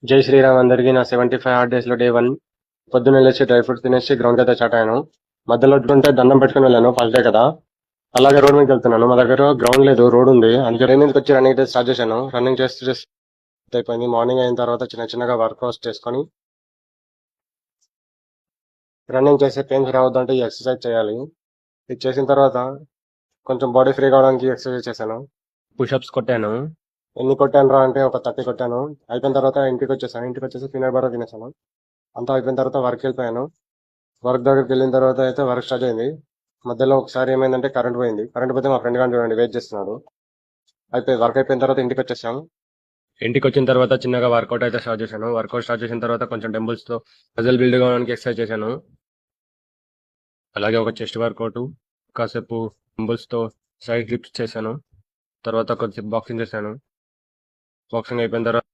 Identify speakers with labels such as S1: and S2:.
S1: జై శ్రీరామ్ అందరికి నా 75 హార్డ్ డేస్ లో డే 1 పొద్దున్న లేచి డ్రై ఫ్రూట్స్ తినేసి గ్రౌండ్ అయితే స్టార్ట్ అయ్యాను. మధ్యలో ఉంటే దండం పెట్టుకుని వెళ్ళాను, ఫస్ట్ డే కదా. అలాగే రోడ్ మీదకి వెళ్తున్నాను. మా దగ్గర గ్రౌండ్ లేదు, రోడ్ ఉంది. అందుకే రన్నింగ్ వచ్చి రన్నింగ్ అయితే స్టార్ట్ చేశాను. రన్నింగ్ చేస్తూ అయిపోయింది. మార్నింగ్ అయిన తర్వాత చిన్న చిన్నగా వర్కౌట్స్ చేసుకొని, రన్నింగ్ చేసే పెయిన్స్ రావద్దంటే ఈ ఎక్సర్సైజ్ చేయాలి. ఇది చేసిన తర్వాత కొంచెం బాడీ ఫ్రీ కావడానికి ఎక్సర్సైజ్ చేశాను. పుషప్స్ కొట్టాను. ఎన్ని కొట్టాను రా అంటే ఒక 30 కొట్టాను. అయిపోయిన తర్వాత ఇంటికి వచ్చేసాను. ఇంటికి వచ్చేసి పీనట్ బటర్ తినేసాను. అంతా అయిపోయిన తర్వాత వర్క్ వెళ్ళిపోయాను. వర్క్ దగ్గరికి వెళ్ళిన తర్వాత అయితే వర్క్ స్టార్ట్ అయింది. మధ్యలో ఒకసారి ఏమైందంటే కరెంట్ పోయింది. కరెంట్ పోతే మా ఫ్రెండ్ గాని చూడండి వెయిట్ చేస్తున్నాడు. వర్క్ అయిపోయిన తర్వాత ఇంటికి వచ్చేసాం. ఇంటికి వచ్చిన తర్వాత చిన్నగా వర్కౌట్ అయితే స్టార్ట్ చేశాను. వర్కౌట్ స్టార్ట్ చేసిన తర్వాత కొంచెం డెంబుల్స్ తో మజిల్ బిల్డ్ కావడానికి ఎక్సర్సైజ్ చేశాను. అలాగే ఒక చెస్ట్ వర్కౌట్, కాసేపు డెంబుల్స్ తో సైడ్ గ్రిప్స్ చేశాను. తర్వాత కొద్దిసేపు బాక్సింగ్ చేశాను. బాక్సింగ్ అయిపోయిన తర్వాత